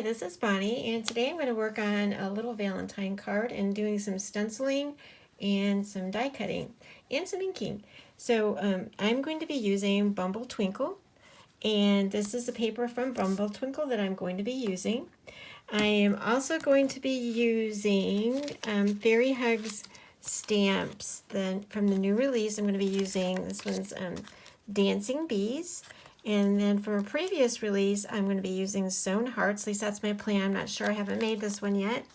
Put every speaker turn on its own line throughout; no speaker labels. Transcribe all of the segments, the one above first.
this is Bonnie, and today I'm going to work on a little Valentine card and doing some stenciling and some die cutting and some inking. So I'm going to be using BumbleTwinkle, and this is the paper from BumbleTwinkle that I'm going to be using. I am also going to be using Fairy Hugs stamps from the new release. I'm going to be using, this one's Dancing Bees. And then for a previous release, I'm going to be using Sewn Hearts. At least that's my plan. I'm not sure. I haven't made this one yet.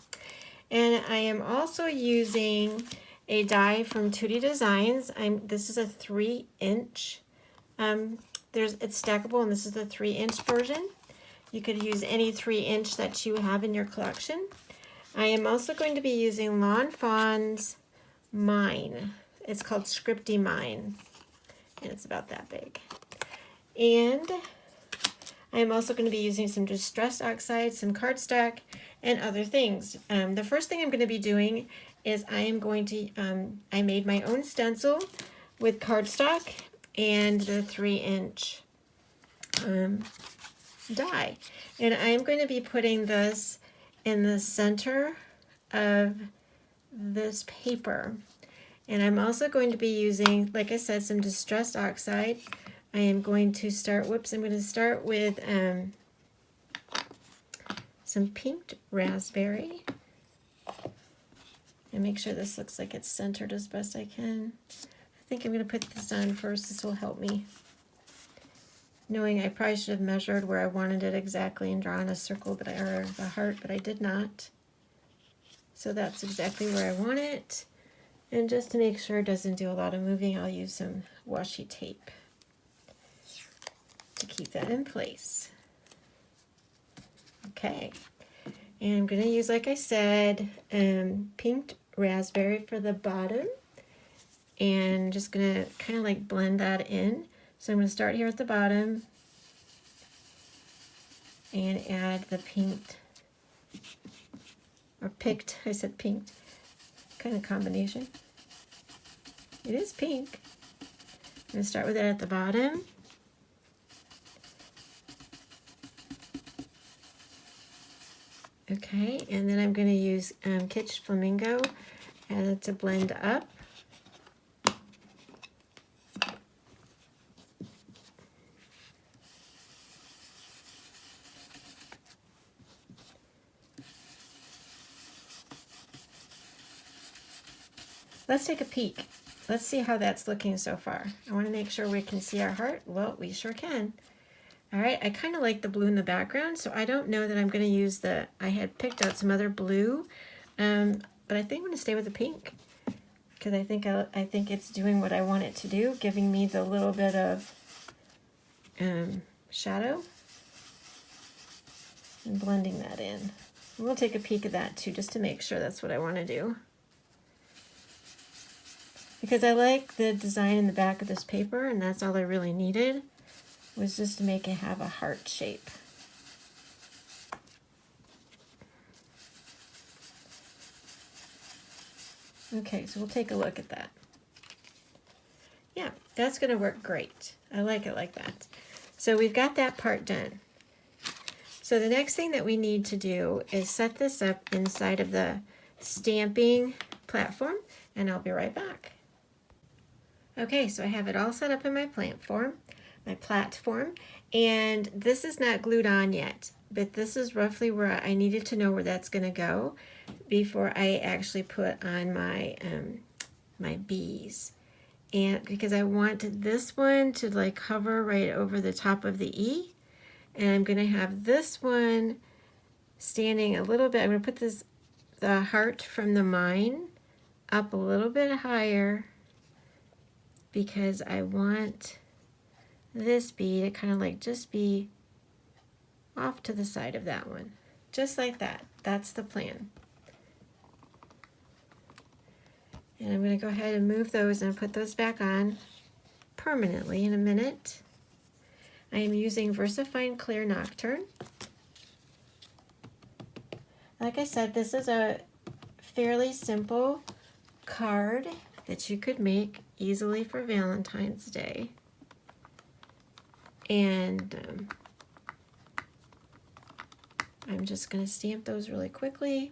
And I am also using a die from Tutti Designs. This is a 3-inch. It's stackable, and this is the 3-inch version. You could use any 3-inch that you have in your collection. I am also going to be using Lawn Fawn's Mine. It's called Scripty Mine, and it's about that big. And I'm also going to be using some distressed oxide, some cardstock, and other things. The first thing I'm going to be doing is I made my own stencil with cardstock and the 3-inch die. And I'm going to be putting this in the center of this paper. And I'm also going to be using, like I said, some distressed oxide. I am going to start, I'm going to start with some pink raspberry. And make sure this looks like it's centered as best I can. I think I'm going to put this on first. This will help me. Knowing I probably should have measured where I wanted it exactly and drawn a circle, or a heart, but I did not. So that's exactly where I want it. And just to make sure it doesn't do a lot of moving, I'll use some washi tape to keep that in place. Okay, and I'm going to use, like I said, pink raspberry for the bottom, and just going to kind of like blend that in. So I'm going to start here at the bottom and add the pinked, or picked, I said pinked, kind of combination. It is pink. I'm going to start with that at the bottom. Okay, and then I'm going to use Kitsch Flamingo to blend up. Let's take a peek. Let's see how that's looking so far. I want to make sure we can see our heart. Well, we sure can. All right, I kind of like the blue in the background, so I don't know that I'm going to use I had picked out some other blue, but I think I'm going to stay with the pink because I think it's doing what I want it to do, giving me the little bit of shadow and blending that in. And we'll take a peek of that too, just to make sure that's what I want to do. Because I like the design in the back of this paper, and that's all I really needed, was just to make it have a heart shape. Okay, so we'll take a look at that. Yeah, that's going to work great. I like it like that. So we've got that part done. So the next thing that we need to do is set this up inside of the stamping platform, and I'll be right back. Okay, so I have it all set up in my platform, and this is not glued on yet, but this is roughly where I needed to know where that's going to go before I actually put on my my bees. And because I want this one to like hover right over the top of the E, and I'm going to have this one standing a little bit. I'm going to put the heart from the mine up a little bit higher because I want this bee to kind of like just be off to the side of that one. Just like that. That's the plan. And I'm going to go ahead and move those and put those back on permanently in a minute. I am using VersaFine Clear Nocturne. Like I said, this is a fairly simple card that you could make easily for Valentine's Day. And I'm just going to stamp those really quickly.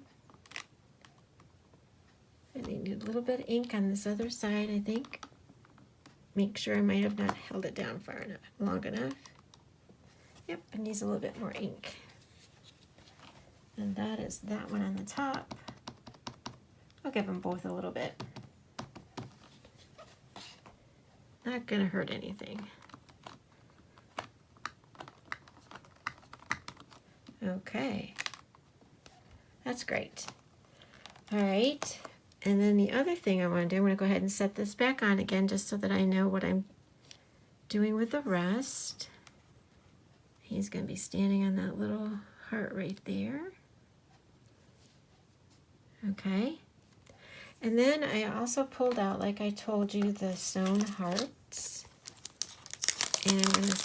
I need a little bit of ink on this other side, I think. Make sure I might have not held it down far enough, long enough. Yep, it needs a little bit more ink. And that is that one on the top. I'll give them both a little bit. Not gonna hurt anything. Okay, that's great. All right, and then the other thing I want to do, I'm going to go ahead and set this back on again just so that I know what I'm doing with the rest. He's going to be standing on that little heart right there. Okay, and then I also pulled out, like I told you, the sewn hearts, and I'm going to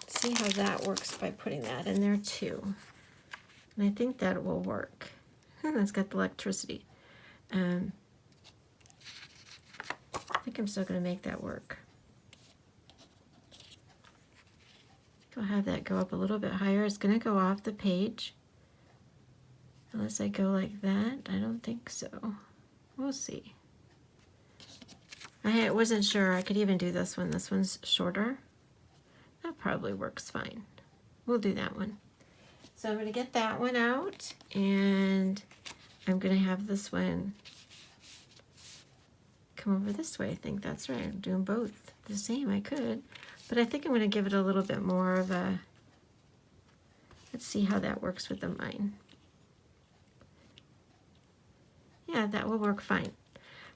see how that works by putting that in there too. And I think that will work. That's got the electricity. I think I'm still going to make that work. I'll have that go up a little bit higher. It's going to go off the page. Unless I go like that. I don't think so. We'll see. I wasn't sure I could even do this one. This one's shorter. That probably works fine. We'll do that one. So I'm going to get that one out, and I'm going to have this one come over this way. I think that's right. I'm doing both the same. I could, but I think I'm going to give it a little bit more of a, let's see how that works with the mine. Yeah, that will work fine.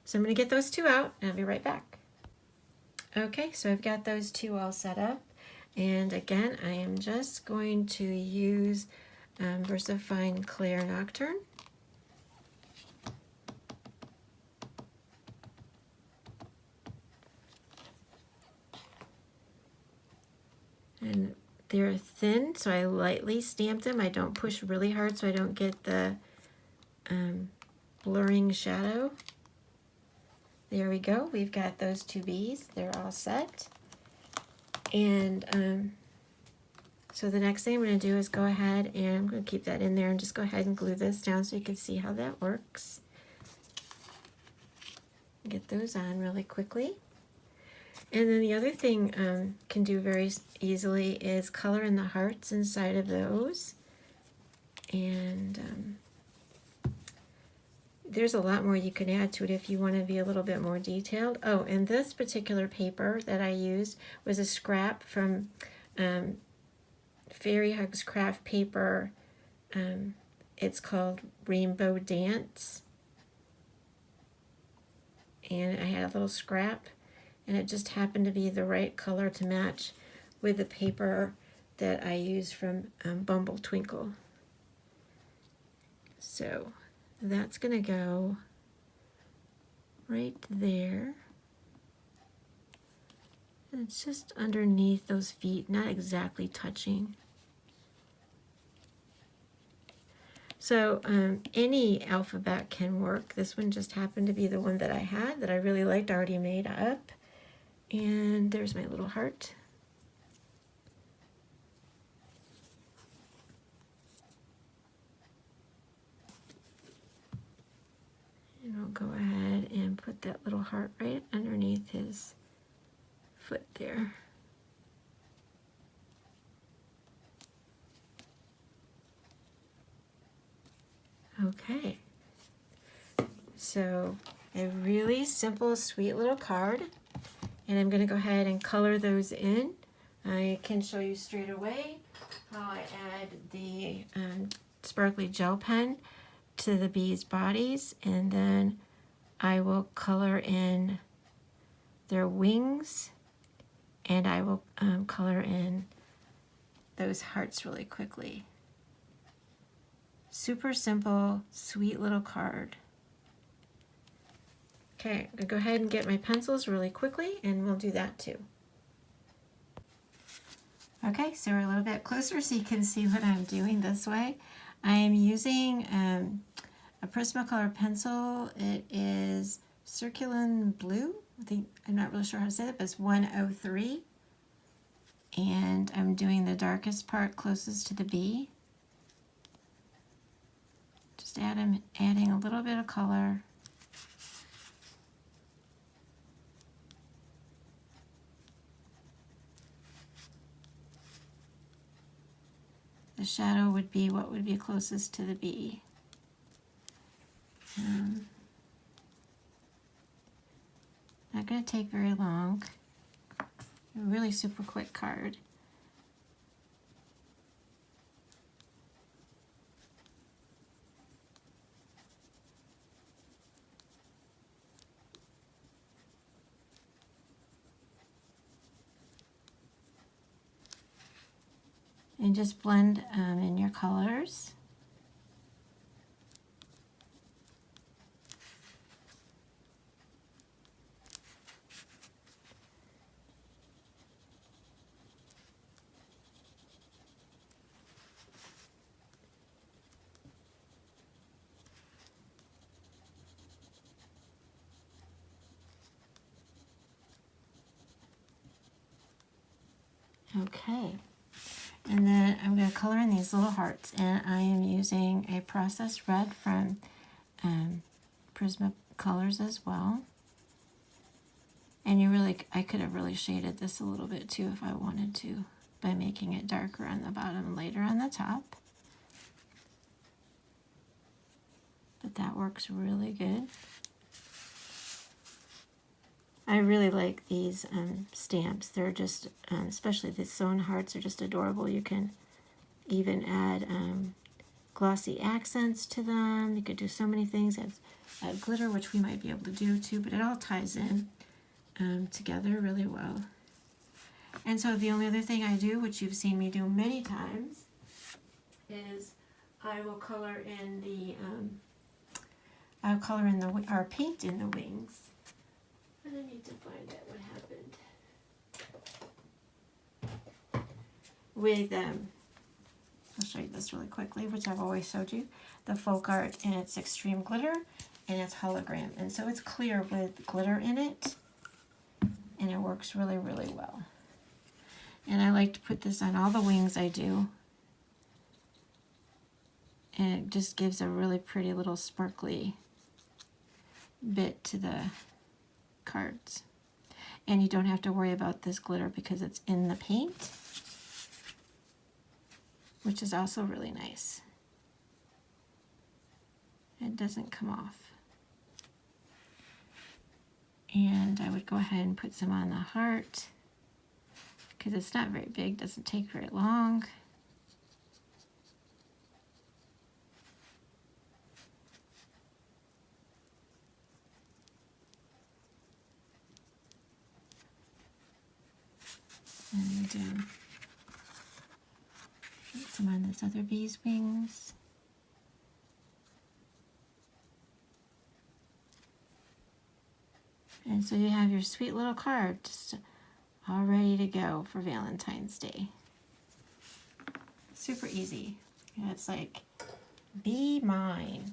So I'm going to get those two out, and I'll be right back. Okay, so I've got those two all set up. And again, I am just going to use VersaFine Clear Nocturne. And they're thin, so I lightly stamp them. I don't push really hard so I don't get the blurring shadow. There we go. We've got those two bees. They're all set. And so the next thing I'm going to do is go ahead and I'm going to keep that in there and just go ahead and glue this down so you can see how that works. Get those on really quickly. And then the other thing can do very easily is color in the hearts inside of those. And there's a lot more you can add to it if you want to be a little bit more detailed. Oh, and this particular paper that I used was a scrap from Fairy Hugs Craft Paper. It's called RainbowDance. And I had a little scrap, and it just happened to be the right color to match with the paper that I use from BumbleTwinkle. So that's going to go right there. And it's just underneath those feet, not exactly touching. So any alphabet can work. This one just happened to be the one that I had that I really liked, already made up. And there's my little heart. And I'll go ahead and put that little heart right underneath his foot there. Okay, so a really simple, sweet little card, and I'm going to go ahead and color those in. I can show you straight away how I add the sparkly gel pen to the bees' bodies, and then I will color in their wings, and I will color in those hearts really quickly. Super simple, sweet little card. Okay, I'm going to go ahead and get my pencils really quickly, and we'll do that too. Okay, so we're a little bit closer so you can see what I'm doing this way. I am using a Prismacolor pencil. It is Circulin Blue. I'm not really sure how to say that, but it's 103. And I'm doing the darkest part closest to the bee. just adding a little bit of color. The shadow would be what would be closest to the bee. Not going to take very long. A really super quick card. And just blend in your colors. Okay. And then I'm going to color in these little hearts, and I am using a processed red from Prismacolors as well. And I could have really shaded this a little bit too if I wanted to, by making it darker on the bottom and lighter on the top. But that works really good. I really like these stamps. They're just, especially the sewn hearts, are just adorable. You can even add glossy accents to them. You could do so many things. Add glitter, which we might be able to do too, but it all ties in together really well. And so the only other thing I do, which you've seen me do many times, is I will color in the, or paint in the wings. And I need to find out what happened. With, I'll show you this really quickly, which I've always showed you, the folk art, and it's extreme glitter, and it's hologram. And so it's clear with glitter in it, and it works really, really well. And I like to put this on all the wings I do. And it just gives a really pretty little sparkly bit to the cards. And you don't have to worry about this glitter because it's in the paint, which is also really nice. It doesn't come off. And I would go ahead and put some on the heart because it's not very big, doesn't take very long. And put some on this other bee's wings. And so you have your sweet little card just all ready to go for Valentine's Day. Super easy. And it's like, be mine.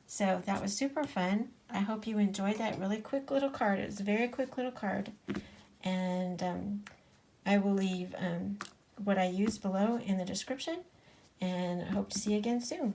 So that was super fun. I hope you enjoyed that really quick little card. It was a very quick little card. And I will leave what I used below in the description, and I hope to see you again soon.